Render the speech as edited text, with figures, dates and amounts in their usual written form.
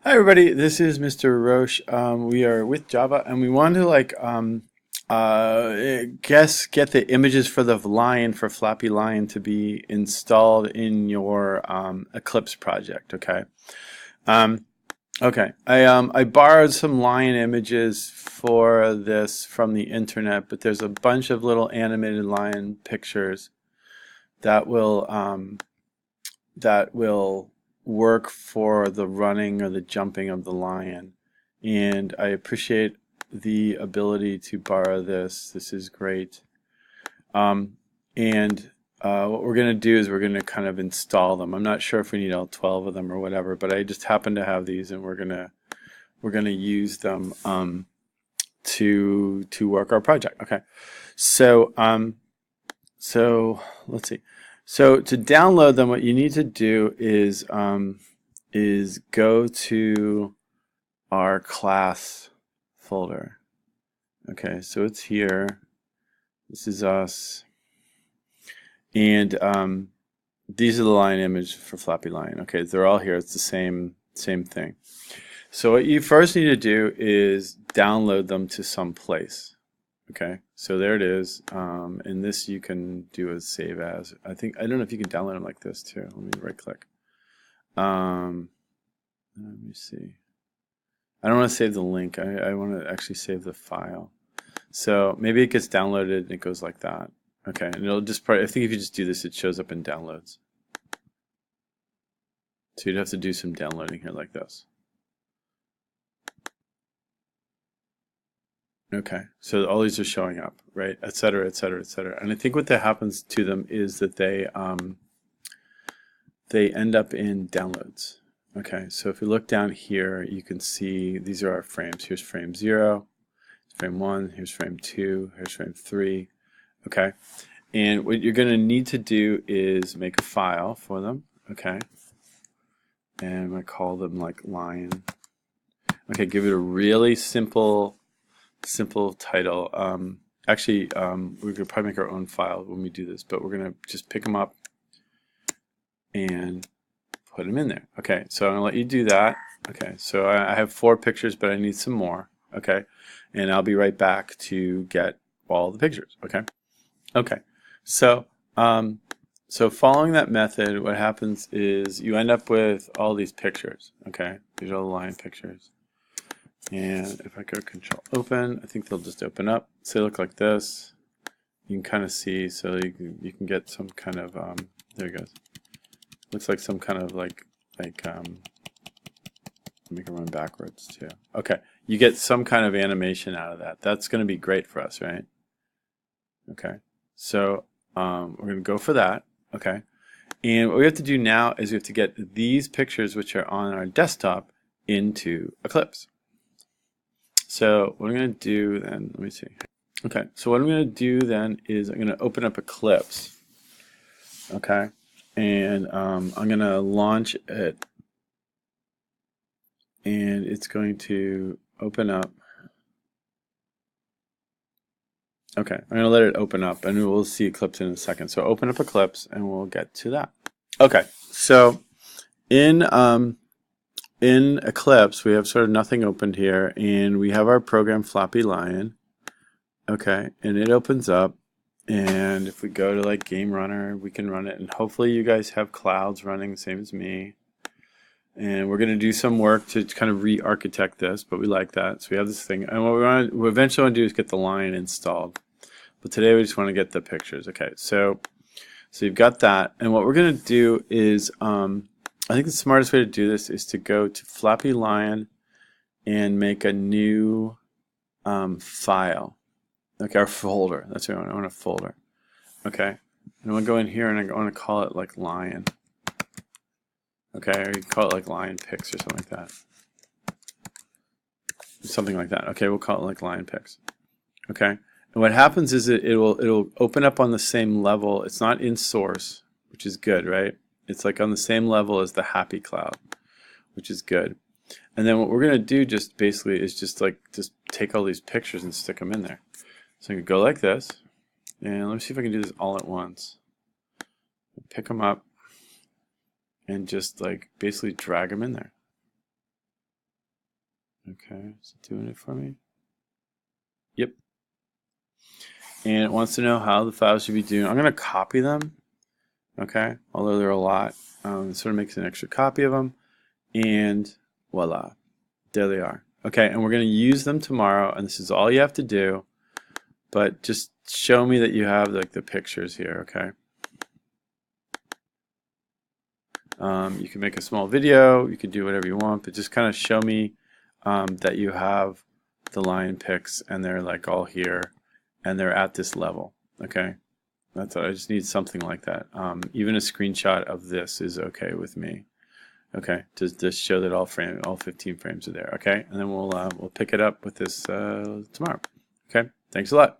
Hi everybody, this is Mr. Roche. We are with Java, and we want to get the images for the lion for Flappy Lion to be installed in your Eclipse project. Okay. Um, okay. I borrowed some lion images for this from the internet, but there's a bunch of little animated lion pictures that will work for the running or the jumping of the lion. And I appreciate the ability to borrow this. This is great. And what we're going to do is we're going to kind of install them. I'm not sure if we need all 12 of them or whatever, but I just happen to have these, and we're gonna use them to work our project. Okay, so so let's see. So to download them, what you need to do is go to our class folder. Okay, so it's here. This is us, and these are the line image for Flappy Lion. Okay, they're all here. It's the same thing. So what you first need to do is download them to some place. Okay, so there it is. And this you can do as save as. I don't know if you can download them like this too. Let me right click. Let me see. I don't want to save the link. I want to actually save the file. So maybe it gets downloaded and it goes like that. Okay, and it'll just I think if you just do this, it shows up in downloads. So you'd have to do some downloading here like this. Okay, so all these are showing up, right? Et cetera, et cetera, et cetera. And I think what that happens to them is that they end up in downloads. Okay, so if we look down here, you can see these are our frames. Here's frame 0, frame 1, here's frame 2, here's frame 3. Okay, and what you're going to need to do is make a file for them. Okay, and I'm going to call them like lion. Okay, give it a really simple title. Actually, we're going to probably make our own file when we do this, but we're going to just pick them up and put them in there. Okay, so I'm going to let you do that. Okay, so I have 4 pictures, but I need some more. Okay, and I'll be right back to get all the pictures. Okay, okay. So so following that method, what happens is you end up with all these pictures. Okay, these are all the lion pictures. And if I go Control Open, I think they'll just open up. So they look like this. You can kind of see, so you can get some kind of there it goes. Looks like some kind of like make it run backwards too. Okay, you get some kind of animation out of that. That's going to be great for us, right? Okay, so we're going to go for that. Okay, and what we have to do now is we have to get these pictures, which are on our desktop, into Eclipse. So what I'm going to do then, let me see. Okay, so what I'm going to do then is I'm going to open up Eclipse. Okay, and I'm going to launch it, and it's going to open up. Okay, I'm going to let it open up, and we'll see Eclipse in a second. So open up Eclipse, and we'll get to that. Okay, so in Eclipse, we have sort of nothing opened here, and we have our program Flappy Lion. Okay, and it opens up, and if we go to like Game Runner, we can run it, and hopefully you guys have clouds running the same as me. And we're going to do some work to kind of re-architect this, but we like that. So we have this thing, and what we eventually want to do is get the lion installed. But today we just want to get the pictures. Okay, so you've got that, and what we're going to do is I think the smartest way to do this is to go to Flappy Lion and make a new file. Okay, our folder. That's what I want a folder. Okay, and I'm going to go in here and I want to call it like lion. Okay, or you can call it like lion pics or something like that. Something like that. Okay, we'll call it like lion pics. Okay, and what happens is it'll open up on the same level. It's not in source, which is good, right? It's like on the same level as the happy cloud, which is good. And then what we're going to do just basically is just take all these pictures and stick them in there. So I can go like this, and let me see if I can do this all at once. Pick them up and just like basically drag them in there. Okay, is it doing it for me? Yep. And it wants to know how the files should be doing. I'm going to copy them, okay, although there are a lot. It sort of makes an extra copy of them, and voila, there they are. Okay, and we're going to use them tomorrow, and this is all you have to do, but just show me that you have like the pictures here, okay? You can make a small video, you can do whatever you want, but just kind of show me that you have the lion pics and they're like all here and they're at this level, okay? That's what I just need, something like that. Even a screenshot of this is okay with me. Okay, just show that all 15 frames are there. Okay, and then we'll pick it up with this tomorrow. Okay, thanks a lot.